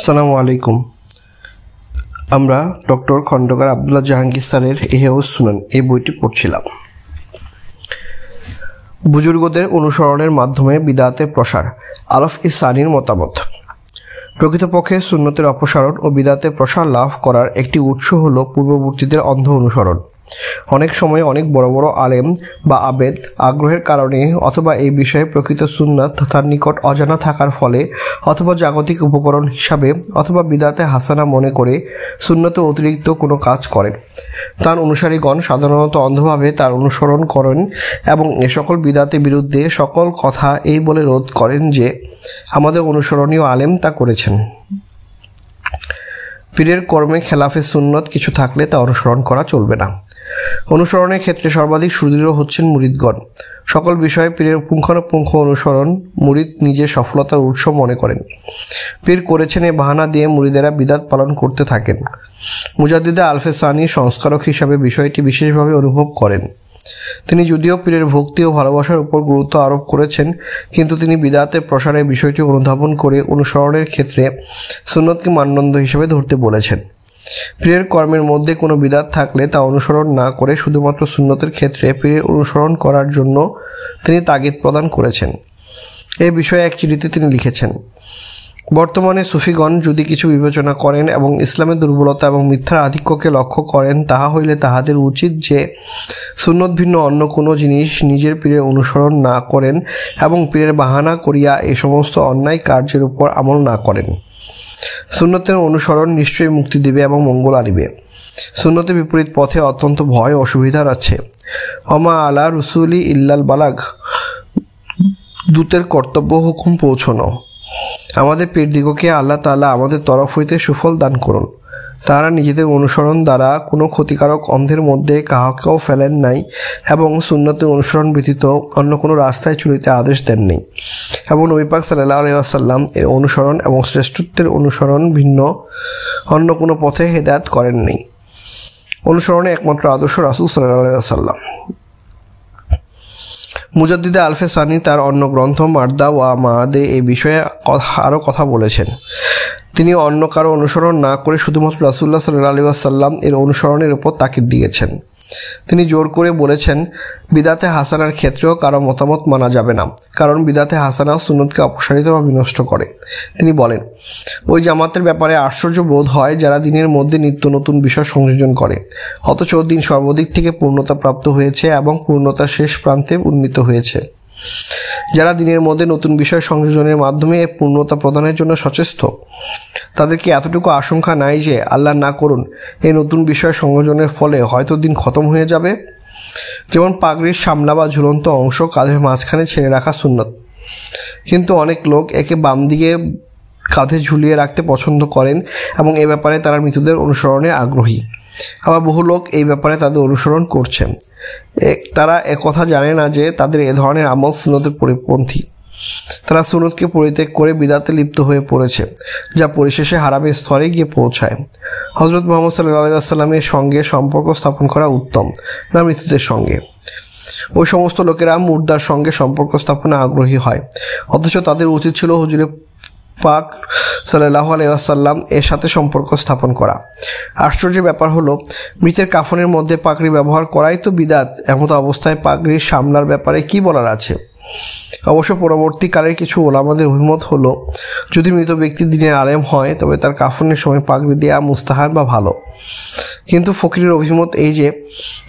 আসসালামু আলাইকুম। আমরা ডক্টর খন্দকার আব্দুল্লাহ জাহাঙ্গীর স্যারের ইহ্য়াউস সুনান এই বইটি পড়ছিলাম। বুজুর্গদের অনুসরণের মাধ্যমে বিদআতের প্রসার, আলফ ইসানির মতামত। প্রকৃতপক্ষে সুন্নতের অপসারণ ও বিদআতের প্রসার লাভ করার একটি উৎস হল পূর্ববর্তীদের অন্ধ অনুসরণ। অনেক সময় অনেক বড় বড় আলেম বা আবেদ আগ্রহের কারণে অথবা এই বিষয়ে প্রকৃত সুন্নাত তার নিকট অজানা থাকার ফলে অথবা জাগতিক উপকরণ হিসাবে অথবা বিদআতে হাসানা মনে করে সুন্নতে অতিরিক্ত কোনো কাজ করেন। তার অনুসারীগণ সাধারণত অন্ধভাবে তার অনুসরণ করেন এবং এ সকল বিদআতের বিরুদ্ধে সকল কথা এই বলে রোধ করেন যে আমাদের অনুসরণীয় আলেম তা করেছেন। পীরের কর্মে খেলাফে সুন্নত কিছু থাকলে তা অনুসরণ করা চলবে না। অনুসরণের ক্ষেত্রে সর্বাধিক সুদৃঢ় হচ্ছেন মুরিদগণ। সকল বিষয়ে পীরের পুঙ্খানুপুঙ্খ অনুসরণ মুরিদ নিজের সফলতার উৎস মনে করেন। পীর করেছেন এ বাহানা দিয়ে মুরিদেরা বিদআত পালন করতে থাকেন। মুজাদ্দিদে আলফে সানি সংস্কারক হিসাবে বিষয়টি বিশেষভাবে অনুভব করেন। তিনি যদিও পীরের ভক্তি ও ভালোবাসার উপর গুরুত্ব আরোপ করেছেন, কিন্তু তিনি বিদআতের প্রসারের বিষয়টি অনুধাবন করে অনুসরণের ক্ষেত্রে সুন্নতকে মানদণ্ড হিসেবে ধরতে বলেছেন। পীরের কর্মের মধ্যে কোনো বিদআত থাকলে তা অনুসরণ না করে শুধুমাত্র সুন্নতের ক্ষেত্রে পীরের অনুসরণ করার জন্য তিনি তাগিদ প্রদান করেছেন। এই বিষয়ে এক চিঠিতে তিনি লিখেছেন, বর্তমানে সুফিগণ যদি কিছু বিবেচনা করেন এবং ইসলামের দুর্বলতা এবং মিথ্যার আধিক্যকে লক্ষ্য করেন, তাহা হইলে তাহাদের উচিত যে সুন্নত ভিন্ন অন্য কোনো জিনিস নিজের পীরের অনুসরণ না করেন এবং পীরের বাহানা করিয়া এই সমস্ত অন্যায় কার্যের উপর আমল না করেন। সুন্নতের অনুসরণ নিশ্চয়ই মুক্তি দিবে এবং মঙ্গল আনিবে। সুন্নতের বিপরীত পথে অত্যন্ত ভয় অসুবিধার আছে। অমা আলা রসুলি ইল্লাল বালাগ, দূতের কর্তব্য হুকুম পৌঁছানো। আমাদের পীরদিগকে আল্লাহ তাআলা আমাদের তরফ হইতে সুফল দান করুন। তারা নিজেদের অনুসরণ দ্বারা কোনো ক্ষতিকারক অন্ধের মধ্যে কাহাকেও ফেলেন নাই এবং সুন্নতের অনুসরণ ব্যতীত অন্য কোনো রাস্তায় চলিতে আদেশ দেননি এবং নবী পাক সাল্লাল্লাহু আলাইহি ওয়াসাল্লাম এর অনুসরণ এবং শ্রেষ্ঠত্বের অনুসরণ ভিন্ন অন্য কোনো পথে হেদায়েত করেননি। অনুসরণে একমাত্র আদর্শ রাসূল সাল্লাল্লাহু আলাইহি ওয়াসাল্লাম। মুজাদ্দিদে আলফে সানি তার অন্য গ্রন্থ মারদা ওয়া মাআদে এই বিষয়ে আরও কথা বলেছেন। তিনি অন্য কারো অনুসরণ না করে শুধুমাত্র রাসূলুল্লাহ সাল্লাল্লাহু আলাইহি ওয়াসাল্লাম এর অনুসরণের উপর তাকিদ দিয়েছেন। তিনি জোর করে বলেছেন, বিদআতে হাসানার ক্ষেত্রেও কারো মতামত মানা যাবে না, কারণ বিদআতে হাসানা সুন্নতকে অপসারিত বা বিনষ্ট করে। তিনি বলেন, ওই জামাতের ব্যাপারে আশ্চর্য বোধ হয় যারা দিনের মধ্যে নিত্য নতুন বিষয় সংযোজন করে, অথচ দিন সর্বদিক থেকে পূর্ণতা প্রাপ্ত হয়েছে এবং পূর্ণতার শেষ প্রান্তে উন্নীত হয়েছে। যারা দিনের মধ্যে নতুন বিষয় সংযোজনের মাধ্যমে পূর্ণতা প্রদানের জন্য সচেষ্ট, তাদের কি এতটুকু আশঙ্কা নাই যে আল্লাহ না করুন এই নতুন বিষয় সংযোজনের ফলে হয়তো দিন খতম হয়ে যাবে? যেমন পাগড়ির সামলা বা ঝুলন্ত অংশ কাঁধের মাঝখানে ছেড়ে রাখা সুন্নত, কিন্তু অনেক লোক একে বাম দিকে কাঁধে ঝুলিয়ে রাখতে পছন্দ করেন এবং এ ব্যাপারে তারা মৃতদের অনুসরণে আগ্রহী। আবার বহু লোক এই ব্যাপারে তাদের অনুসরণ করছে। তারা একথা জানে না যে তাদের এ ধরনের আমল সুন্নতের পরিপন্থী। তারা সুন্নতকে পরিত্যাগ করে বিদআতে লিপ্ত হয়ে পড়েছে, যা পরিশেষে হারামের স্তরে গিয়ে পৌঁছায়। হযরত মুহাম্মদ সাল্লাল্লাহু আলাইহি ওয়াসাল্লামের সঙ্গে সম্পর্ক স্থাপন করা উত্তম না মৃতদের সঙ্গে? ওই সমস্ত লোকেরা মুর্দার সঙ্গে সম্পর্ক স্থাপনে আগ্রহী হয়, অথচ তাদের উচিত ছিল হুজুরে পাক সাল্লাল্লাহু আলাইহি ওয়াসাল্লাম এর সাথে সম্পর্ক স্থাপন করা। আশ্চর্যের ব্যাপার হলো, মৃতের কাফনের মধ্যে পাগড়ি ব্যবহার করাই তো বিদআত। এমত অবস্থায় পাগড়ির সামলার ব্যাপারে কি বলার আছে? অবশ্য পরবর্তীকালের কিছু ওলামাদের অভিমত হলো, যদি মৃত ব্যক্তি দিনের আলেম হয় তবে তার কাফনের সময় পাগড়ি দেয়া মুস্তাহাব বা ভালো। কিন্তু ফকিরের অভিমত এই যে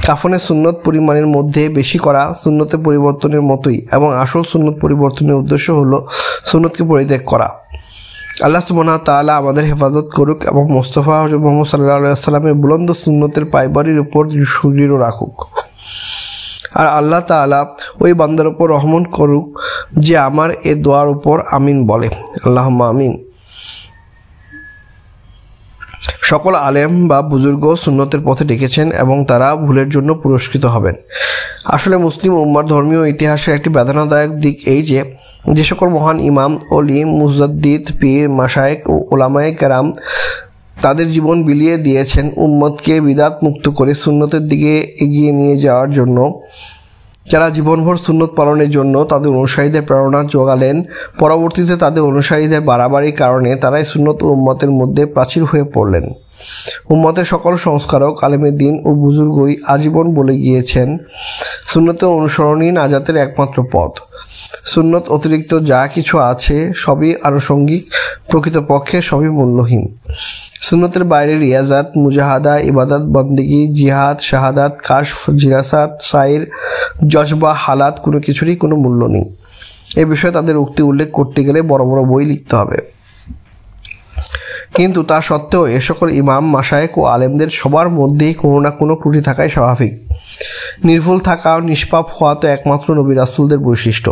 কাফনের সুন্নত পরিমাণের মধ্যে বেশি করা সুন্নতে পরিবর্তনের মতোই এবং আসল সুন্নত পরিবর্তনের উদ্দেশ্য হলো সুন্নতকে পরিত্যাগ করা। আল্লাহ সুবহানাহু ওয়া তাআলা আমাদের হেফাজত করুক এবং মুস্তাফা হযরত মুহাম্মদ সাল্লাল্লাহু আলাইহি ওয়াসাল্লামের বুলন্দ সুন্নতের পায়বাড়ির উপর সুদৃঢ় রাখুক। আর আল্লাহ তাআলা ওই বান্দার উপর রহমত করুক যে আমার এ দোয়ার উপর আমিন বলে। আল্লাহুম্মা আমিন। সকল আলেম বা বুজুর্গ সুন্নতের পথে ডেকেছেন এবং তারা ভুলের জন্য পুরস্কৃত হবেন। আসলে মুসলিম উম্মার ধর্মীয় ইতিহাসের একটি বেদনাদায়ক দিক এই যে সকল মহান ইমাম, ওলি, মুজাদ্দিদ, পীর, মাশায়েখ ও উলামায়ে কেরাম তাদের জীবন বিলিয়ে দিয়েছেন উম্মতকে বিদআত মুক্ত করে সুন্নতের দিকে এগিয়ে নিয়ে যাওয়ার জন্য, যারা জীবনভর সুন্নত পালনের জন্য তাদের অনুসারীদের প্রেরণা যোগালেন, পরবর্তীতে তাদের অনুসারীদের বাড়াবাড়ির কারণে তারাই সুন্নত ও উম্মতের মধ্যে প্রাচীর হয়ে পড়লেন। উম্মতের সকল সংস্কারক, আলেমে দ্বীন ও বুজুর্গই আজীবন বলে গিয়েছেন, সুন্নতে অনুসরণই নাজাতের একমাত্র পথ। সুন্নত অতিরিক্ত যা কিছু আছে সবই আনুষঙ্গিক, প্রকৃতপক্ষে সবই মূল্যহীন। সুন্নতের বাইরে রিয়াজাত, মুজাহাদা, ইবাদত, বন্দেগী, জিহাদ, শাহাদাত, কাশফ, জিরাসাত, সাইর, জজবা, হালাত কোনো কিছুরই কোনো মূল্য নেই। এ বিষয়ে তাদের উক্তি উল্লেখ করতে গেলে বড় বড় বই লিখতে হবে। কিন্তু তা সত্ত্বেও এ সকল ইমাম, মাশায়েখ ও আলেমদের সবার মধ্যেই কোনো না কোনো ত্রুটি থাকাই স্বাভাবিক। নির্ভুল থাকা ও নিষ্পাপ হওয়া তো একমাত্র নবী রাসূলদের বৈশিষ্ট্য।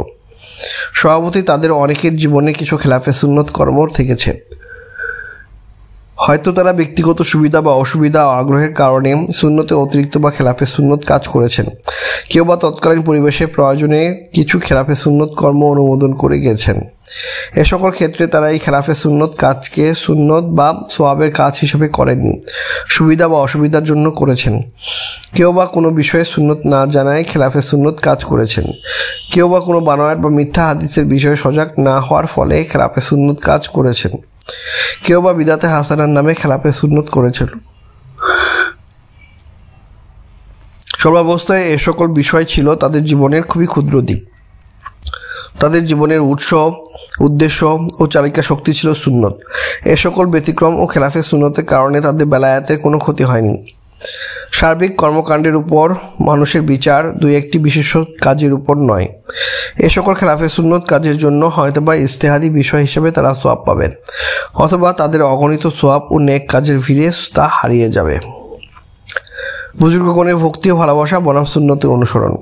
স্বভাবতই তাদের অনেকের জীবনে কিছু খেলাফে সুন্নত কর্ম থেকেছে। হয়তো তারা ব্যক্তিগত সুবিধা বা অসুবিধা ও আগ্রহের কারণে সুন্নতে অতিরিক্ত বা খেলাফে সুন্নত কাজ করেছেন। কেউ বা তৎকালীন পরিবেশের প্রয়োজনে কিছু খেলাফে সুন্নত কর্ম অনুমোদন করে গেছেন। এ সকল ক্ষেত্রে তারা এই খেলাফে সুন্নত কাজকে সুন্নত বা সোয়াবের কাজ হিসেবে করেননি, সুবিধা বা অসুবিধার জন্য করেছেন। কেউ বা কোনো বিষয়ে সুন্নত না জানায় খেলাফে সুন্নত কাজ করেছেন। কেউ বা কোনো বানোয়াট বা মিথ্যা হাদিসের বিষয়ে সজাগ না হওয়ার ফলে খেলাফে সুন্নত কাজ করেছেন। কেউ বা বিদাতে হাসানার নামে খেলাফে সুন্নত করেছিল। সর্বাবস্থায় এ সকল বিষয় ছিল তাদের জীবনের খুবই ক্ষুদ্র দিক। তাদের জীবনের উৎস, উদ্দেশ্য ও চালিকা শক্তি ছিল সুন্নত। এ সকল ব্যতিক্রম ও খেলাফে সুন্নতের কারণে তাদের বেলায়াতের কোনো ক্ষতি হয়নি। সার্বিক কর্মকাণ্ডের উপর মানুষের বিচার দুই একটি বিশেষ কাজের উপর নয়। এ সকল খেলাফে সুন্নত কাজের জন্য হয়তোবা ইজতেহাদি বিষয় হিসেবে তারা সোয়াব পাবেন, অথবা তাদের অগণিত সোয়াব ও নেক কাজের ভিড়ে তা হারিয়ে যাবে। বুজুর্গগণের ভক্তি ও ভালোবাসা বনাম সুন্নতে অনুসরণ।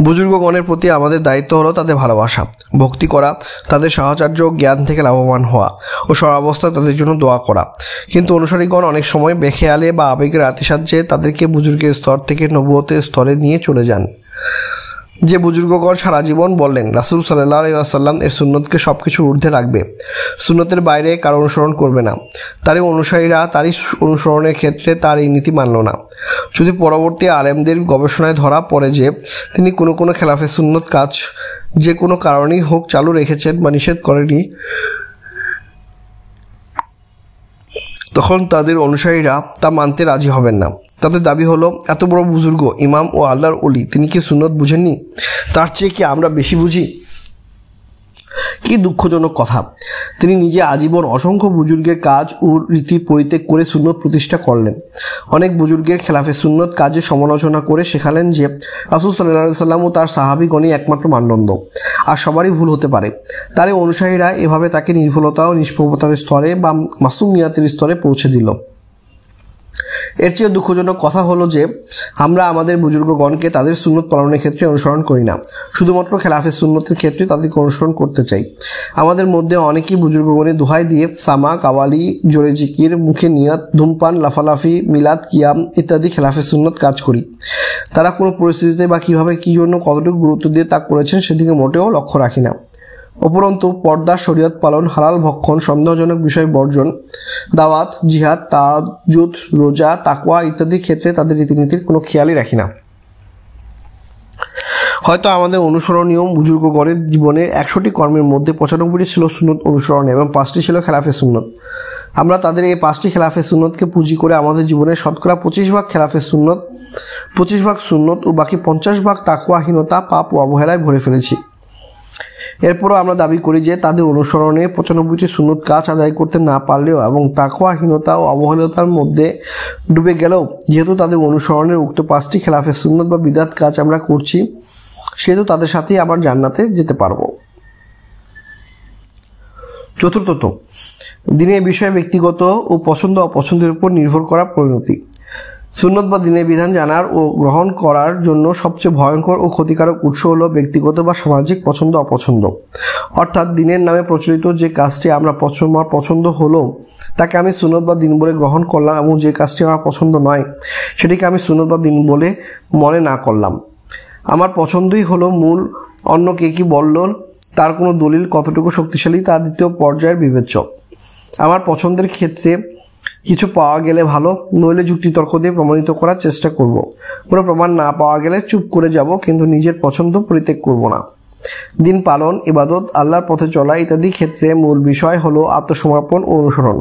বুজুর্গগণের প্রতি আমাদের দায়িত্ব হলো তাদের ভালোবাসা, ভক্তি করা, তাদের সাহচর্য ও জ্ঞান থেকে লাভবান হওয়া ও সর্বাবস্থায় তাদের জন্য দোয়া করা। কিন্তু অনুসারীগণ অনেক সময় বেখেয়ালে বা আবেগের আতিশয্যে তাদেরকে বুজুর্গের স্তর থেকে নবুয়তের স্তরে নিয়ে চলে যান। যে বুজুর্গগণ সারা জীবন বললেন রাসূল সাল্লাল্লাহু আলাইহি ওয়াসাল্লাম এর সুন্নতকে সবকিছুর ঊর্ধ্বে রাখবে, সুন্নতের বাইরে কারো অনুসরণ করবে না, তারই অনুসারীরা তারই অনুসরণের ক্ষেত্রে তার এই নীতি মানল না। যদি পরবর্তী আলেমদের গবেষণায় ধরা পড়ে যে তিনি কোনো কোনো খেলাফে সুন্নত কাজ যে কোনো কারণেই হোক চালু রেখেছেন বা নিষেধ করেনি, তখন তাদের অনুসারীরা তা মানতে রাজি হবেন না। তাদের দাবি হলো, এত বড় বুজুর্গ, ইমাম ও আল্লাহর ওলি, তিনি কি সুন্নত বুঝেননি? তার চেয়ে কি আমরা বেশি বুঝি? কি দুঃখজনক কথা! তিনি নিজে আজীবন অসংখ্য বুজুর্গের কাজ ও রীতি পরিত্যাগ করে সুন্নত প্রতিষ্ঠা করলেন। অনেক বুজুর্গের খেলাফে সুন্নত কাজে সমালোচনা করে শেখালেন যে রাসূল সাল্লাল্লাহু আলাইহি ওয়াসাল্লাম ও তার সাহাবীগণই একমাত্র মানদণ্ড, আর সবারই ভুল হতে পারে। তার অনুসারীরা এভাবে তাকে নির্ভুলতা ও নিষ্পাপতার স্তরে বা মাসুমিয়াতের স্তরে পৌঁছে দিল। এর চেয়ে দুঃখজনক কথা হলো যে আমরা আমাদের বুজুর্গগণকে তাদের সুন্নত পালনের ক্ষেত্রে অনুসরণ করি না, শুধুমাত্র খেলাফে সুন্নতের ক্ষেত্রে তাদেরকে অনুসরণ করতে চাই। আমাদের মধ্যে অনেকেই বুজুর্গগণের দোহাই দিয়ে সামা, কাওয়ালি, জোরে জিকির, মুখে নিয়াত, ধূমপান, লাফালাফি, মিলাদ, কিয়াম ইত্যাদি খেলাফে সুন্নত কাজ করি। তারা কোনো পরিস্থিতিতে বা কীভাবে কী জন্য কতটুকু গুরুত্ব দিয়ে তা করেছেন সেদিকে মোটেও লক্ষ্য রাখি না। উপরন্তু পর্দা, শরীয়ত পালন, হালাল ভক্ষণ, সন্দেহজনক বিষয় বর্জন, দাওয়াত, জিহাদ, তাহাজ্জুদ, রোজা, তাকওয়া ইত্যাদি ক্ষেত্রে তাদের রীতিনীতির কোনো খেয়ালই রাখি না। হয়তো আমাদের অনুসরণীয় বুজুর্গগণের জীবনের 100টি কর্মের মধ্যে 95টি ছিল সুন্নত অনুসরণ এবং 5টি ছিল খেলাফে সুন্নত। আমরা তাদের এই 5টি খেলাফে সুন্নতকে পুঁজি করে আমাদের জীবনের শতকরা 25 খেলাফে সুন্নত, 25 সুন্নত ও বাকি 50 তাকওয়াহীনতা, পাপ ও অবহেলায় ভরে ফেলেছি। এরপরও আমরা দাবি করি যে তাদের অনুসরণে 95টি সুন্নত কাজ আদায় করতে না পারলেও এবং তাকওয়াহীনতা ও অবহেলতার মধ্যে ডুবে গেলেও যেহেতু তাদের অনুসরণের উক্ত 5টি খেলাফে সুন্নত বা বিদআত কাজ আমরা করছি, সেহেতু তাদের সাথেই আবার জান্নাতে যেতে পারবো। চতুর্থত, দিনের বিষয়ে ব্যক্তিগত ও পছন্দ অপছন্দের উপর নির্ভর করা পরিণতি। সুন্নত বা দ্বীনের বিধান জানার ও গ্রহণ করার জন্য সবচেয়ে ভয়ঙ্কর ও ক্ষতিকারক উৎস হলো ব্যক্তিগত বা সামাজিক পছন্দ অপছন্দ। অর্থাৎ দ্বীনের নামে প্রচলিত যে কাজটি আমার পছন্দ হলো তাকে আমি সুন্নত বা দ্বীন বলে গ্রহণ করলাম, এবং যে কাজটি আমার পছন্দ নয় সেটিকে আমি সুন্নত বা দ্বীন বলে মনে না করলাম। আমার পছন্দই হলো মূল, অন্য কে কি বলল তার কোনো দলিল কতটুকু শক্তিশালী তা দ্বিতীয় পর্যায়ের বিবেচ্য। আমার পছন্দের ক্ষেত্রে কিছু পাওয়া গেলে ভালো, নইলে যুক্তিতর্ক দিয়ে প্রমাণিত করার চেষ্টা করব। কোনো প্রমাণ না পাওয়া গেলে চুপ করে যাব, কিন্তু নিজের পছন্দ পরিত্যাগ করব না। দিন পালন, ইবাদত, আল্লাহর পথে চলা ইত্যাদি ক্ষেত্রে মূল বিষয় হলো আত্মসমর্পণ ও অনুসরণ।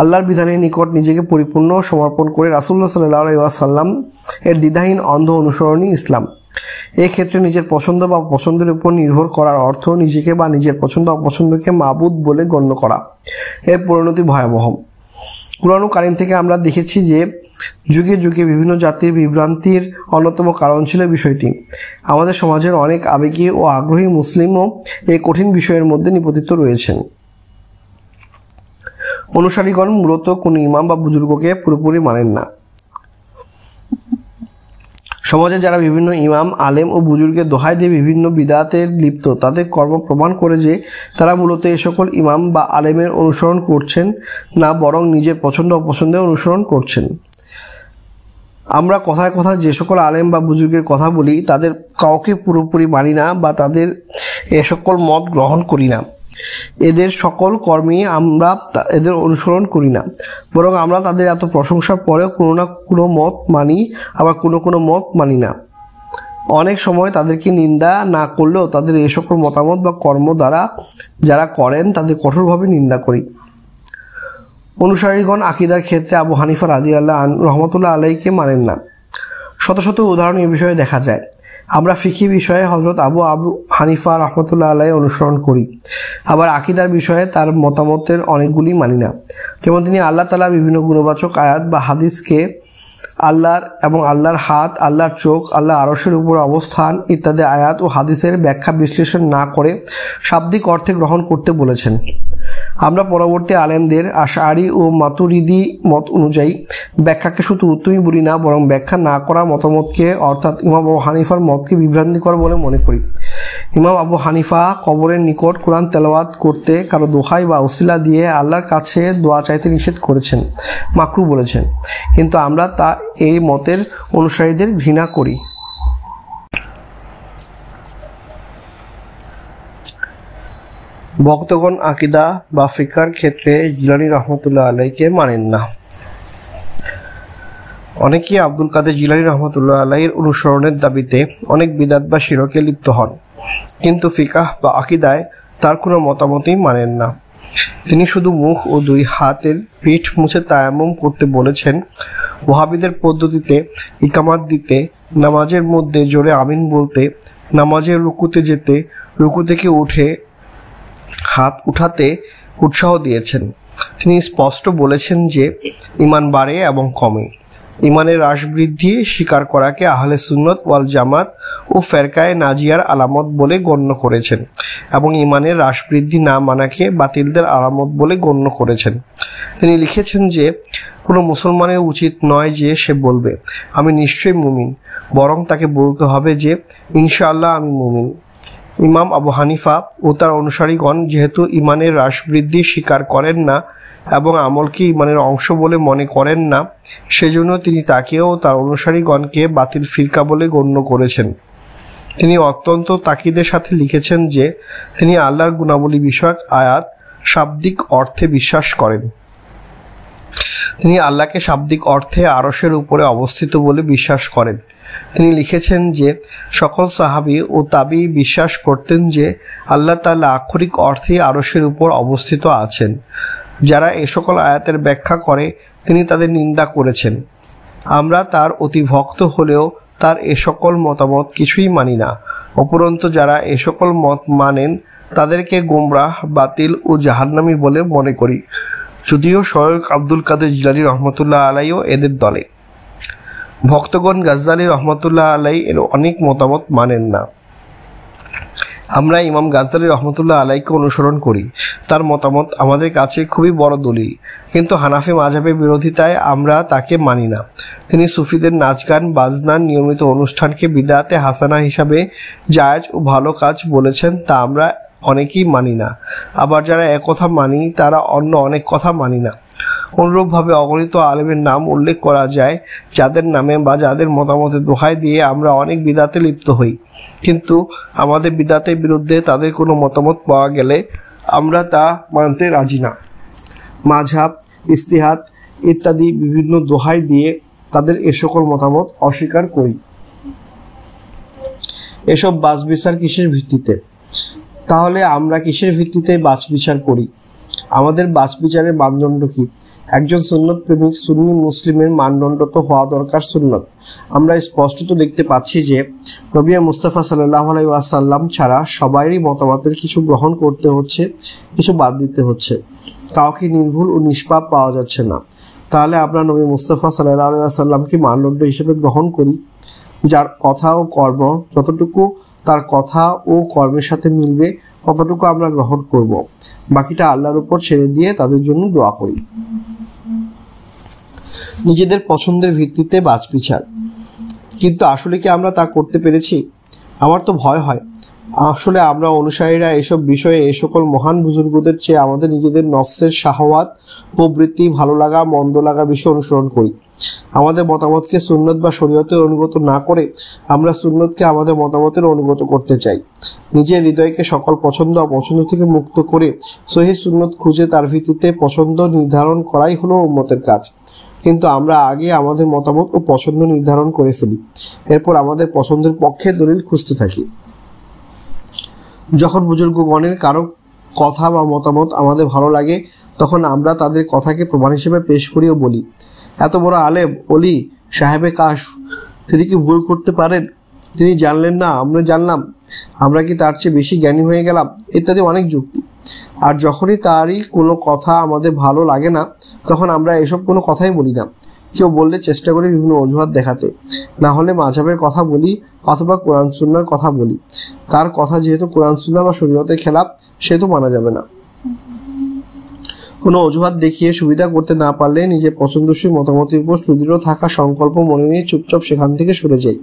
আল্লাহর বিধানের নিকট নিজেকে পরিপূর্ণ সমর্পণ করে রাসূলুল্লাহ সাল্লাল্লাহু আলাইহি ওয়াসাল্লাম এর দ্বিধাহীন অন্ধ অনুসরণই ইসলাম। এক্ষেত্রে নিজের পছন্দ বা অপছন্দের উপর নির্ভর করার অর্থ নিজেকে বা নিজের পছন্দ অপছন্দকে মাবুদ বলে গণ্য করা। এর পরিণতি ভয়াবহ। কুরআন ও কারীম থেকে আমরা দেখেছি যে যুগে যুগে বিভিন্ন জাতির বিভ্রান্তির অন্যতম কারণ ছিল বিষয়টি। আমাদের সমাজের অনেক আবেগী ও আগ্রহী মুসলিমও এই কঠিন বিষয়ের মধ্যে নিপতিত রয়েছেন। অনুসারীগণ মূলত কোনো ইমাম বা বুজুর্গকে পুরোপুরি মানেন না। সমাজে যারা বিভিন্ন ইমাম, আলেম ও বুজুর্গের দোহাই দিয়ে বিভিন্ন বিদআতের লিপ্ত, তাদের কর্ম প্রমাণ করে যে তারা মূলত এ সকল ইমাম বা আলেমের অনুসরণ করছেন না, বরং নিজের পছন্দ অপছন্দের অনুসরণ করছেন। আমরা কথায় কথায় যে সকল আলেম বা বুজুর্গের কথা বলি, তাদের কাউকে পুরোপুরি মানি না বা তাদের এ সকল মত গ্রহণ করি না। এদের সকল কর্মে আমরা এদের অনুসরণ করি না, বরং আমরা তাদের এত প্রশংসার পরেও কোনো না কোনো মত মানি, আবার কোনো কোনো মত মানি না। অনেক সময় তাদেরকে নিন্দা না করলেও তাদের এ সকল মতামত বা কর্ম দ্বারা যারা করেন তাদের কঠোরভাবে নিন্দা করি। অনুসারীগণ আকীদার ক্ষেত্রে আবু হানিফা রাহমাতুল্লাহ আলাইহিকে মানেন না। শত শত উদাহরণ এ বিষয়ে দেখা যায়। আমরা ফিকহি বিষয়ে হযরত আবু হানিফা রাহমাতুল্লাহ আলাইহি অনুসরণ করি, আবার আকীদার বিষয়ে তার মতামতের অনেকগুলি মানি না। যেমন তিনি আল্লাহ তাআলা বিভিন্ন গুণবাচক আয়াত বা হাদিসকে আল্লাহর এবং আল্লাহর হাত, আল্লাহর চোখ, আল্লাহ আরশের উপর অবস্থান ইত্যাদি আয়াত ও হাদিসের ব্যাখ্যা বিশ্লেষণ না করে শাব্দিক অর্থে গ্রহণ করতে বলেছেন। আমরা পরবর্তী আলেমদের আশআরী ও মাতুরিদি মত অনুযায়ী ব্যাখ্যাকে শুধু উত্তমই বলি না, বরং ব্যাখ্যা না করার মতামতকে অর্থাৎ ইমাম আবু হানিফার মতকে বিভ্রান্তিকর বলে মনে করি। ইমাম আবু হানিফা কবরের নিকট কোরআন তেলাওয়াত করতে, কারো দোহাই বা ওসিলা দিয়ে আল্লাহর কাছে দোয়া চাইতে নিষেধ করেছেন, মাকরুহ বলেছেন, কিন্তু আমরা তা এই মতের অনুসারীদের ঘৃণা করি। ভক্তগণ আকীদা বা ফিকহের ক্ষেত্রে জিলানী রহমতুল্লাহ আলাইহিকে মানেন না। অনেকেই আব্দুল কাদের জিলানী রহমতুল্লাহ আলাইহির অনুসরণের দাবিতে অনেক বিদআত বা শিরকে লিপ্ত হন, কিন্তু ফিকাহ বা আকীদায় তার কোনো মতামতই মানেন না। তিনি শুধু মুখ ও দুই হাতের পিঠ মুছে তায়াম্মুম করতে বলেছেন। ওয়াহাবীদের পদ্ধতিতে ইকামাত দিতে, নামাজের মধ্যে জোরে আমিন বলতে, নামাজের রুকুতে যেতে, রুকু থেকে উঠে হাত উঠাতে উৎসাহ দিয়েছেন। তিনি স্পষ্ট বলেছেন যে ঈমান বাড়ে এবং কমে। ঈমানের হ্রাস বৃদ্ধি স্বীকার করাকে আহলে সুন্নাত ওয়াল জামাত ও ফেরকায়ে নাজিয়ার আলামত বলে গণ্য করেছেন এবং ঈমানের হ্রাস বৃদ্ধি না মানাকে বাতিলদের আলামত বলে গণ্য করেছেন। তিনি লিখেছেন যে কোনো মুসলমানের উচিত নয় যে সে বলবে আমি নিশ্চয়ই মুমিন, বরং তাকে বলতে হবে যে ইনশাআল্লাহ আমি মুমিন। ইমাম আবু হানিফা ও তার অনুসারীগণ যেহেতু ঈমানের হ্রাস বৃদ্ধি স্বীকার করেন না এবং আমলকে ঈমানের অংশ বলে মনে করেন না, সেজন্য তিনি তাকেও তার অনুসারীগণকে বাতিল ফিরকা বলে গণ্য করেছেন। তিনি অত্যন্ত তাকিদের সাথে লিখেছেন যে তিনি আল্লাহর গুণাবলী বিষয়ক আয়াত শাব্দিক অর্থে বিশ্বাস করেন। তিনি আল্লাহকে শাব্দিক অর্থে আরশের উপরে অবস্থিত বলে বিশ্বাস করেন। তিনি লিখেছেন যে সকল সাহাবী ও তাবী বিশ্বাস করতেন যে আল্লাহ তাআলা আক্ষরিক অর্থে আরশের উপর অবস্থিত আছেন। যারা এ সকল আয়াতের ব্যাখ্যা করে তিনি তাদের নিন্দা করেছেন। আমরা তার অতি ভক্ত হলেও তার এ সকল মতামত কিছুই মানি না। উপরন্তু যারা এ সকল মত মানেন তাদেরকে গোমরাহ, বাতিল ও জাহান্নামী বলে মনে করি, যদিও স্বয়ং আব্দুল কাদের জিলানী রহমতুল্লাহ আলাইহিও এদের দলে। ভক্তগণ গাজ্জালী রহমতুল্লাহ আলাইহি এর অনেক মতামত মানেন না। আমরা ইমাম গাজ্জালী রহমতুল্লাহ আলাইহিকে অনুসরণ করি। তার মতামত আমাদের কাছে খুবই বড় দলিল, কিন্তু হানাফি মাযহাবের বিরোধিতায় আমরা তাকে মানি না। তিনি সুফিদের নাচ গান বাজনার নিয়মিত অনুষ্ঠানকে বিদআতে হাসানা হিসাবে জায়েজ ও ভালো কাজ বলেছেন, তা আমরা অনেকেই মানি না। আবার যারা একথা মানি তারা অন্য অনেক কথা মানি না। অনুরূপভাবে অগণিত আলেমের নাম উল্লেখ করা যায় যাদের নামে বা যাদের মতামতের দোহাই দিয়ে আমরা অনেক বিদআতে লিপ্ত হই, কিন্তু আমাদের বিদআতের বিরুদ্ধে তাদের কোনো মতামত পাওয়া গেলে আমরা তা মানতে রাজি না। মাযহাব, ইজতিহাদ ইত্যাদি বিভিন্ন দোহাই দিয়ে তাদের এ সকল মতামত অস্বীকার করি। এসব বাছবিচার কিসের ভিত্তিতে? তাহলে আমরা কিসের ভিত্তিতে বাছবিচার করি? আমাদের বাছবিচারের মানদণ্ড কি? একজন সুন্নত প্রেমিক সুন্নি মুসলিমের মানদণ্ড তো হওয়া দরকার সুন্নত। আমরা স্পষ্টত দেখতে পাচ্ছি যে নবী মুস্তাফা সাল্লাল্লাহু আলাইহি ওয়াসাল্লাম ছাড়া সবারই মতামতের কিছু গ্রহণ করতে হচ্ছে, কিছু বাদ দিতে হচ্ছে। কাউকে নির্ভুল ও নিষ্পাপ পাওয়া যাচ্ছে না। তাহলে আমরা নবী মুস্তাফা সাল্লাল্লাহু আলাইহি ওয়াসাল্লামকে মানদণ্ড হিসেবে গ্রহণ করি, যার কথা ও কর্ম যতটুকু তার কথা ও কর্মের সাথে মিলবে ততটুকু আমরা গ্রহণ করব। বাকিটা আল্লাহর উপর ছেড়ে দিয়ে তাদের জন্য দোয়া করি। নিজেদের পছন্দের ভিত্তিতে বাছবিচার, কিন্তু আসলে কি আমরা তা করতে পেরেছি? আমার তো ভয় হয়। আসলে আমরা অনুসারীরা এসব বিষয়ে এ সকল মহান বুজুর্গদের চেয়ে আমাদের নিজেদের নফসের শাহওয়াত, প্রবৃত্তি, ভালো লাগা মন্দ লাগার বিষয়ে অনুসরণ করি। আমাদের মতামতকে সুন্নত বা শরীয়তের অনুগত না করে আমরা সুন্নতকে আমাদের মতামতের অনুগত করতে চাই। নিজের হৃদয়কে সকল পছন্দ অপছন্দ থেকে মুক্ত করে সহিহ সুন্নত খুঁজে তার ভিত্তিতে পছন্দ নির্ধারণ করাই হলো উম্মতের কাজ। কিন্তু আমরা আগে আমাদের মতামত ও পছন্দ নির্ধারণ করে ফেলি, এরপর আমাদের পছন্দের পক্ষে দলিল খুঁজতে থাকি। যখন বুজুর্গগণের কারো কথা বা মতামত আমাদের ভালো লাগে তখন আমরা তাদের কথাকে প্রমাণ হিসেবে পেশ করি ও বলি, এত বড় আলেম ওলি সাহেবে কাশফ, তিনি কি ভুল করতে পারেন? তিনি জানলেন না, আমরা জানলাম, আমরা কি তার চেয়ে বেশি জ্ঞানী হয়ে গেলাম? ইত্যাদি অনেক যুক্তি। আর যখনই তারই কোনো কথা আমাদের ভালো লাগে না তখন আমরা এসব কোনো কথাই বলি না। কেউ বললে চেষ্টা করি বিভিন্ন অজুহাত দেখাতে, না হলে মাযহাবের কথা বলি অথবা কোরআন সুন্নাহর কথা বলি। তার কথা যেহেতু কোরআন সুন্নাহ বা শরীয়তের খেলাফ, সেহেতু মানা যাবে না। কোনো অজুহাত দেখিয়ে সুবিধা করতে না পারলে নিজের পছন্দসই মতামতের উপর সুদৃঢ় থাকা সংকল্প মনে নিয়ে চুপচাপ সেখান থেকে সরে যাই।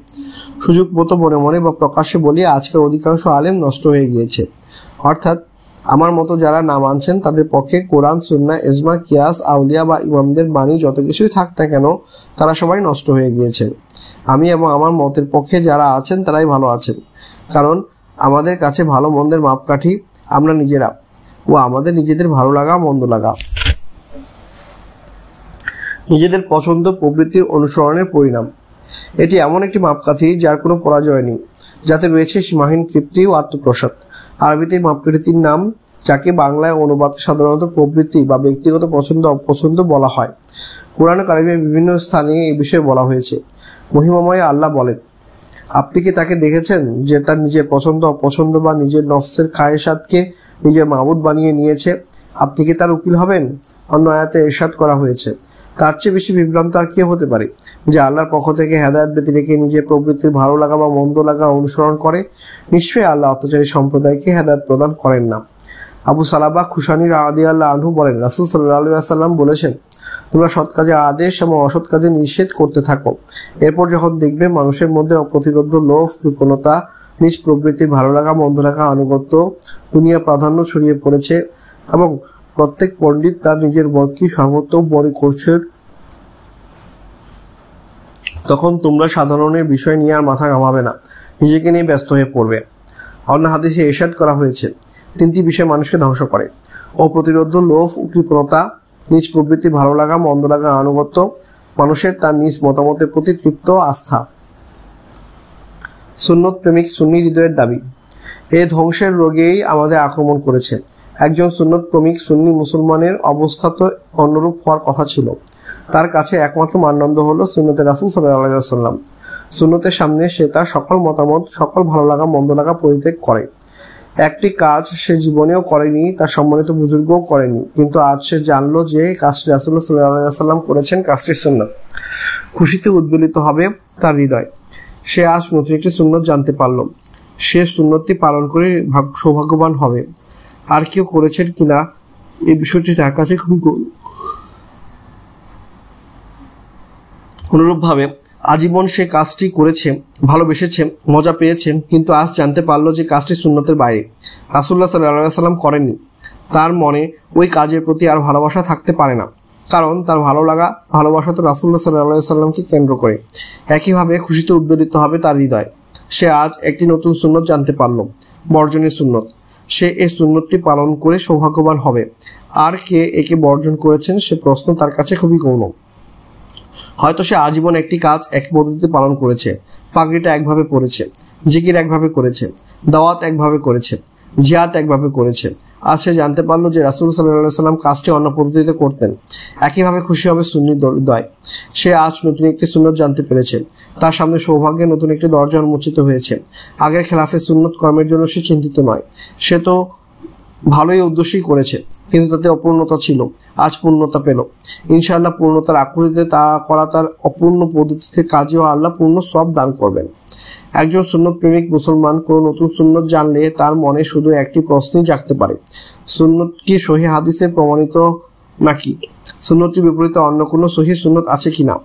সুযোগ মতো মনে মনে বা প্রকাশ্যে বলি, আজকের অধিকাংশ আলেম নষ্ট হয়ে গিয়েছে। অর্থাৎ আমার মতো যারা না মানছেন তাদের পক্ষে কোরআন সুন্নাহ ইজমা কিয়াস আউলিয়া বা ইমামদের বাণী যত কিছুই থাক না কেন তারা সবাই নষ্ট হয়ে গিয়েছেন। আমি এবং আমার মতের পক্ষে যারা আছেন তারাই ভালো আছেন, কারণ আমাদের কাছে ভালো মন্দের মাপকাঠি আমরা নিজেরা ও আমাদের নিজেদের ভালো লাগা মন্দ লাগা, নিজেদের পছন্দ প্রবৃত্তির অনুসরণের পরিণাম। এটি এমন একটি মাপকাঠি যার কোনো পরাজয় নেই, যাতে রয়েছে সীমাহীন তৃপ্তি ও আত্মপ্রসাদ। আরবিতে মাপকাঠিটির নাম, যাকে বাংলায় অনুবাদে সাধারণত প্রবৃত্তি বা ব্যক্তিগত পছন্দ অপছন্দ বলা হয়। কোরআন কারিমের বিভিন্ন স্থানে এই বিষয়ে বলা হয়েছে। মহিমাময় আল্লাহ বলেন, আপনি কি তাকে দেখেছেন যে তার নিজের পছন্দ অপছন্দ বা নিজের নফসের খায়েশাতকে নিজের মাবুদ বানিয়ে নিয়েছে? আপনি কি তার উকিল হবেন? অন্য আয়াতে ইরশাদ করা হয়েছে, তার চেয়ে বেশি বিভ্রান্ত আর কে হতে পারে যে আল্লাহর পক্ষ থেকে হেদায়েত ব্যতি রেখে নিজের প্রবৃত্তির ভালো লাগা বা মন্দ লাগা অনুসরণ করে? নিশ্চয়ই আল্লাহ অত্যাচারী সম্প্রদায়কে হেদায়েত প্রদান করেন না। আবু সালাবা খুশানি রাদিয়াল্লাহু আনহু বলেন, রাসূল সাল্লাল্লাহু আলাইহি ওয়াসাল্লাম বলেছেন, তোমরা সৎ কাজে আদেশ এবং অসৎ কাজে নিষেধ করতে থাকো। এরপর যখন দেখবে মানুষের মধ্যে অপ্রতিরোধ্য লোভ, কৃপণতা, নিজ প্রবৃত্তির ভালো লাগা মন্দ লাগা আনুগত্য, দুনিয়া প্রাধান্য ছড়িয়ে পড়েছে এবং প্রত্যেক পণ্ডিত তার নিজের মতকে সর্বোত্তম মনে করছেন, তখন তোমরা সাধারণের বিষয় নিয়ে আর মাথা ঘামাবে না, নিজেকে নিয়ে ব্যস্ত হয়ে পড়বে। অন্য হাদিসে ইরশাদ করা হয়েছে, তিনটি বিষয় মানুষকে ধ্বংস করে: অপ্রতিরোধ্য লোভ ও কৃপণতা, নিজ প্রবৃত্তি ভালো লাগা মন্দ লাগা আনুগত্য, মানুষের তার নিজ মতামতের প্রতি তৃপ্ত আস্থা। সুন্নত প্রেমিক সুন্নি হৃদয়ের দাবি, এই ধ্বংসের রোগেই আমাদের আক্রমণ করেছে। একজন সুন্নত প্রেমিক সুন্নি মুসলমানের অবস্থা তো অন্যরূপ হওয়ার কথা ছিল। তার কাছে একমাত্র মানদণ্ড হলো সুন্নতে রাসূল সাল্লাল্লাহু আলাইহি ওয়াসাল্লাম। সুন্নতের সামনে সে তার সকল মতামত, সকল ভালো লাগা মন্দ লাগা পরিত্যাগ করে। একটি কাজ সে জীবনেও করেনি, তার সম্মানিত বুজুর্গও করেনি, কিন্তু আজ সে জানলো যে কাজটি রাসূলুল্লাহ সাল্লাল্লাহু আলাইহি ওয়াসাল্লাম করেছেন, কাজটি সুন্নাত। খুশিতে উদ্বেলিত হবে তার হৃদয়। সে আজ নতুন একটি সুন্নত জানতে পারল। সে সুন্নতটি পালন করে সৌভাগ্যবান হবে। আর কেউ করেছেন কিনা এই বিষয়টি তার কাছে খুবই অনুরূপভাবে আজীবন সে কাজটি করেছে, ভালোবেসেছে, মজা পেয়েছে, কিন্তু আজ জানতে পারলো যে কাজটি সুন্নতের বাইরে, রাসূলুল্লাহ সাল্লাল্লাহু আলাইহি ওয়াসাল্লাম করেননি। তার মনে ওই কাজের প্রতি আর ভালোবাসা থাকতে পারে না, কারণ তার ভালো লাগা ভালোবাসা তো রাসূলুল্লাহ সাল্লাল্লাহু আলাইহি ওয়াসাল্লামকে কেন্দ্র করে। একইভাবে খুশিতে উদ্বেলিত হবে তার হৃদয়। সে আজ একটি নতুন সুন্নত জানতে পারল, বর্জনীয় সুন্নত। সে এই সুন্নতটি পালন করে সৌভাগ্যবান হবে। আর কে একে বর্জন করেছেন সে প্রশ্ন তার কাছে খুবই গৌণ। হয়তো সে আজীবন একটি কাজ এক পদ্ধতিতে পালন করেছে, পাগড়িটা একভাবে পরেছে, জিকির একভাবে করেছে, দাওয়াত একভাবে করেছে, জিহাদ একভাবে করেছে। আজ সে জানতে পারলো যে রাসূল সাল্লাল্লাহু আলাইহি সাল্লাম কাজটি অন্য পদ্ধতিতে করতেন। একইভাবে খুশি হবে সুন্নি হৃদয়। সে আজ নতুন একটি সুন্নত জানতে পেরেছে, তার সামনে সৌভাগ্যের নতুন একটি দরজা উন্মোচিত হয়েছে। আগের খেলাফে সুন্নত কর্মের জন্য সে চিন্তিত নয়, সে তো ভালোই উদ্দেশ্যই করেছে, কিন্তু তাতে অপূর্ণতা ছিল, আজ পূর্ণতা পেল। ইনশাআল্লাহ পূর্ণতার আকুতিতে তা করা তার অপূর্ণ পদ্ধতিতে কাজেও আল্লাহ পূর্ণ সওয়াব দান করবেন। একজন সুন্নত প্রেমিক মুসলমান কোনো নতুন সুন্নত জানলে তার মনে শুধু একটি প্রশ্নই জাগতে পারে, সুন্নত কি সহিহ হাদিসে প্রমাণিত নাকি? সুন্নতির বিপরীতে অন্য কোনো সহিহ সুন্নত আছে কিনা?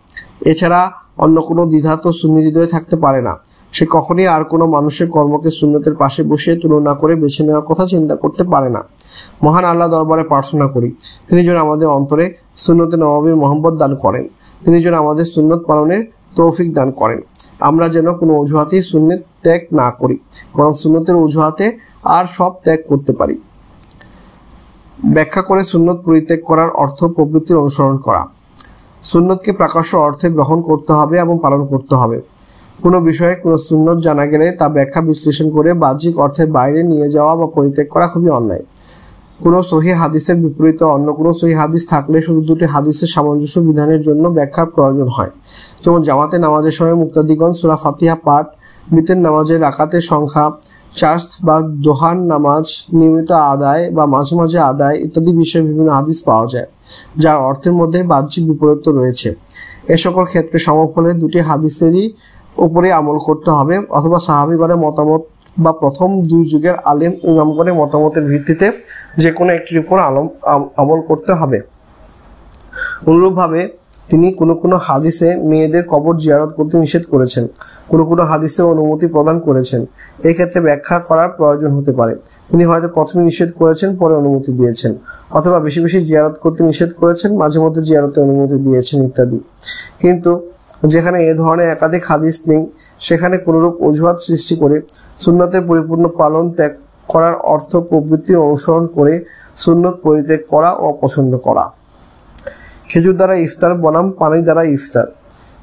এছাড়া অন্য কোনো দ্বিধা তো সুন্নি হৃদয়ে থাকতে পারে না। সে কখনই আর কোনো মানুষের কর্মকে সুন্নতের পাশে বসিয়ে তুলনা করে বেছে নেওয়ার কথা চিন্তা করতে পারে না। মহান আল্লাহ দরবারে প্রার্থনা করি তিনি যেন আমাদের অন্তরে সুন্নতে নববীর মহব্বত দান করেন, তিনি যেন আমাদের সুন্নত পালনের তৌফিক দান করেন। আমরা যেন কোনো অজুহাতেই সুন্নত ত্যাগ না করি, বরং সুন্নতের অজুহাতে আর সব ত্যাগ করতে পারি। ব্যাখ্যা করে সুন্নত পরিত্যাগ করার অর্থ প্রবৃত্তির অনুসরণ করা। সুন্নতকে প্রকাশ্য অর্থে গ্রহণ করতে হবে এবং পালন করতে হবে। কোনো বিষয়ে কোনো সুন্নত জানা গেলে তা ব্যাখ্যা বিশ্লেষণ করে বাহ্যিক অর্থের বাইরে নিয়ে যাওয়া বা পরিত্যাগ করা খুবই অন্যায়। কোনো সহিহ হাদিসের বিপরীতে অন্য কোনো সহিহ হাদিস থাকলে শুধু দুটি হাদিসের সামঞ্জস্য বিধানের জন্য ব্যাখ্যার প্রয়োজন হয়। যেমন জামাতে নামাজের সময় মুক্তাদিগণ সূরা ফাতিহা পাঠ, বিতের নামাজের রাকাতের সংখ্যা, চাস্ত বা দোহান নামাজ নিয়মিত আদায় বা মাঝে মাঝে আদায় ইত্যাদি বিষয়ে বিভিন্ন হাদিস পাওয়া যায়, যার অর্থের মধ্যে বাহ্যিক বিপরীত রয়েছে। এ সকল ক্ষেত্রে সমফলে দুটি হাদিসেরই উপরে আমল করতে হবে, অথবা সাহাবীগণের মতামত বা প্রথম দুই যুগের আলেম ইমামগণের মতামতের ভিত্তিতে যে কোনো একটির উপর আমল করতে হবে। অনুরূপভাবে তিনি কোনো হাদিসে মেয়েদের কবর জিয়ারত করতে নিষেধ করেছেন, কোনো হাদিসে অনুমতি প্রদান করেছেন। এই ক্ষেত্রে ব্যাখ্যা করার প্রয়োজন হতে পারে। তিনি হয়তো প্রথমে নিষেধ করেছেন, পরে অনুমতি দিয়েছেন, অথবা বেশি বেশি জিয়ারত করতে নিষেধ করেছেন, মাঝে মধ্যে জিয়ারতের অনুমতি দিয়েছেন ইত্যাদি। কিন্তু যেখানে এ ধরনের একাধিক হাদিস নেই সেখানে কোনরূপ অজুহাত সৃষ্টি করে সুন্নতের পরিপূর্ণ পালন ত্যাগ করার অর্থ প্রবৃত্তির অনুসরণ করে সুন্নত পরিত্যাগ করা ও অপছন্দ করা। খেজুর দ্বারা ইফতার বনাম পানি দ্বারা ইফতার।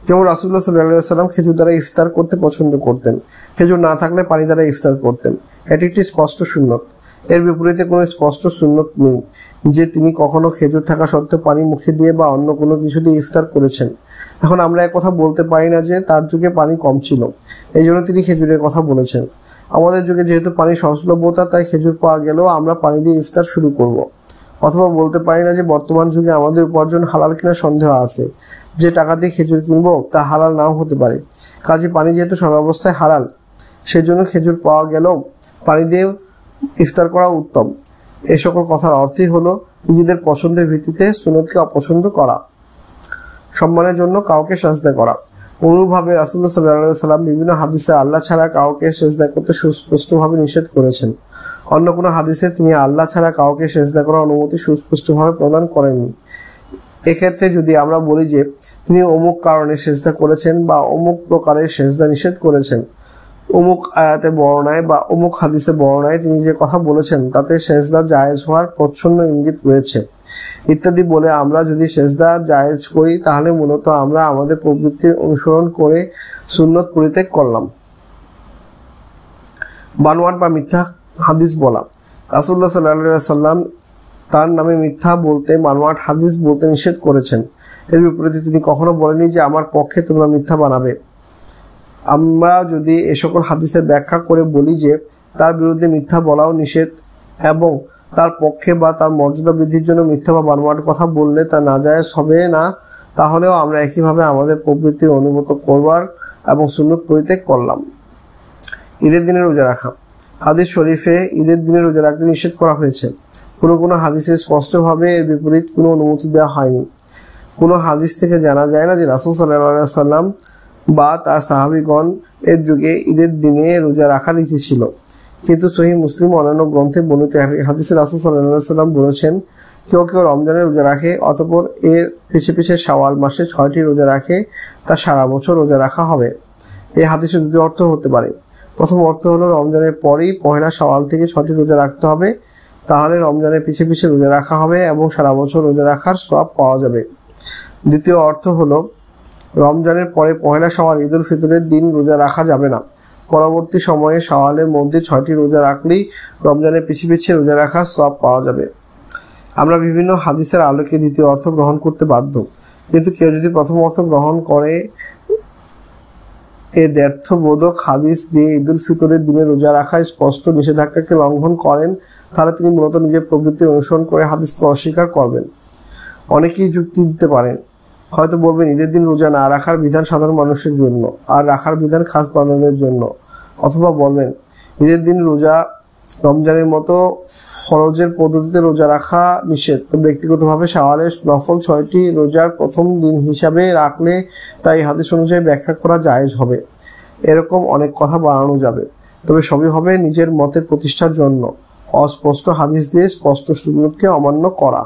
যেমন রাসূলুল্লাহ সাল্লাল্লাহু আলাইহি ওয়াসাল্লাম খেজুর দ্বারা ইফতার করতে পছন্দ করতেন, খেজুর না থাকলে পানি দ্বারা ইফতার করতেন। এটি একটি স্পষ্ট সুন্নত। এর বিপরীতে কোনো স্পষ্ট সুন্নত নেই যে তিনি কখনো খেজুর থাকা সত্ত্বেও পানি মুখে দিয়ে বা অন্য কোনো কিছু দিয়ে ইফতার করেছেন। এখন আমরা একথা বলতে পারি না যে তার যুগে পানি কম ছিল, এই জন্য তিনি খেজুরের কথা বলেছেন। আমাদের যুগে যেহেতু পানি সহজলভ্যতা, তাই খেজুর পাওয়া গেলেও আমরা পানি দিয়ে ইফতার শুরু করব। অথবা বলতে পারি না যে বর্তমান যুগে আমাদের উপার্জন হালাল কিনা সন্দেহ আছে, যে টাকা দিয়ে খেজুর কিনবো তা হালাল নাও হতে পারে। কাজে পানি যেহেতু সর্বাবস্থায় হালাল, সেজন্য খেজুর পাওয়া গেলেও পানি দিয়ে ইফতার করা উত্তম। এই সকল কথার অর্থই হলো নিজেদের পছন্দের ভিত্তিতে সুন্নতকে অপছন্দ করা, সম্মানের জন্য কাউকে সাজদা করা। অনুরূপভাবে রাসূলুল্লাহ সাল্লাল্লাহু আলাইহি ওয়াসাল্লাম বিভিন্ন হাদিসে আল্লাহ ছাড়া কাউকে সেজদা করতে সুস্পষ্টভাবে নিষেধ করেছেন। অন্য কোনো হাদিসে তিনি আল্লাহ ছাড়া কাউকে সেজদা করার অনুমতি সুস্পষ্টভাবে প্রদান করেননি। এক্ষেত্রে যদি আমরা বলি যে তিনি অমুক কারণে সেজদা করেছেন বা অমুক প্রকারের সেজদা নিষেধ করেছেন, অমুক আয়াতে বর্ণনায় বা অমুক হাদিসে বর্ণনায় তিনি যে কথা বলেছেন তাতে সেজদা জায়েজ হওয়ার প্রচ্ছন্ন ইঙ্গিত রয়েছে ইত্যাদি বলে আমরা যদি সেজদা জায়েজ করি, তাহলে মূলত আমরা আমাদের প্রবৃত্তির অনুসরণ করে সুন্নত পরিত্যাগ করলাম। বানোয়াট বা মিথ্যা হাদিস বলা। রাসূলুল্লাহ সাল্লাল্লাহু আলাইহি ওয়াসাল্লাম তার নামে মিথ্যা বলতে, বানোয়াট হাদিস বলতে নিষেধ করেছেন। এর বিপরীতে তিনি কখনো বলেননি যে আমার পক্ষে তোমরা মিথ্যা বানাবে। আমরা যদি এ সকল হাদিসের ব্যাখ্যা করে বলি যে তার বিরুদ্ধে মিথ্যা বলাও নিষেধ এবং তার পক্ষে বা তার মর্যাদা বৃদ্ধির জন্য মিথ্যা বা বানোয়াট কথা বললে তা নাজায়েজ হবে না, তাহলেও আমরা একইভাবে আমাদের প্রবৃত্তির অনুমত করবার এবং সুন্নত পরিত্যাগ করলাম। ঈদের দিনে রোজা রাখা। হাদিস শরীফে ঈদের দিনে রোজা রাখতে নিষেধ করা হয়েছে। কোনো হাদিসে স্পষ্টভাবে এর বিপরীত কোনো অনুমতি দেওয়া হয়নি। কোনো হাদিস থেকে জানা যায় না যে রাসূল সাল্লাল্লাহু আলাইহি ওয়াসাল্লাম বা তার সাহাবীগণ এর যুগে ঈদের দিনে রোজা রাখার রীতি ছিল। কিন্তু সহিহ মুসলিম অন্যান্য গ্রন্থে বর্ণিত হাদিসে রাসূল সাল্লাল্লাহু আলাইহি ওয়াসাল্লাম বলেছেন, কেউ রমজানে রোজা রাখে অতঃপর এর পিছে শাওয়াল মাসে 6টি রোজা রাখে, তা সারা বছর রোজা রাখা হবে। এই হাদিসের দুটো অর্থ হতে পারে। প্রথম অর্থ হলো রমজানের পরেই পহেলা শাওয়াল থেকে 6টি রোজা রাখতে হবে, তাহলে রমজানের পিছে পিছে রোজা রাখা হবে এবং সারা বছর রোজা রাখার সওয়াব পাওয়া যাবে। দ্বিতীয় অর্থ হলো রমজানের পরে পহেলা শাওয়াল ঈদুল ফিতরের দিন রোজা রাখা যাবে না, পরবর্তী সময়ে শাওয়ালের মধ্যে 6টি রোজা রাখলেই রমজানের পিছে পিছে রোজা রাখার সওয়াব পাওয়া যাবে। আমরা বিভিন্ন হাদিসের আলোকে দ্বিতীয় অর্থ গ্রহণ করতে বাধ্য, কিন্তু কেউ যদি প্রথম অর্থ গ্রহণ করে এ দ্ব্যর্থবোধক হাদিস দিয়ে ঈদুল ফিতরের দিনে রোজা রাখায় স্পষ্ট নিষেধাজ্ঞাকে লঙ্ঘন করেন, তাহলে তিনি মূলত নিজের প্রবৃত্তি অনুসরণ করে হাদিসকে অস্বীকার করবেন। অনেকেই যুক্তি দিতে পারেন, হয়তো বলবেন ঈদের দিন রোজা না রাখার বিধান সাধারণ মানুষের জন্য আর রাখার বিধান খাস বান্দাদের জন্য, অথবা বলবেন ঈদের দিন রোজা রমজানের মতো ফরজের পদ্ধতিতে রোজা রাখা নিষেধ, তো ব্যক্তিগতভাবে শাওয়ালের নফল 6টি রোজার প্রথম দিন হিসাবে রাখলে তাই হাদিস অনুযায়ী ব্যাখ্যা করা জায়েজ হবে। এরকম অনেক কথা বাড়ানো যাবে, তবে সবই হবে নিজের মতের প্রতিষ্ঠার জন্য, অস্পষ্ট হাদিস দিয়ে স্পষ্ট সুন্নতকে অমান্য করা।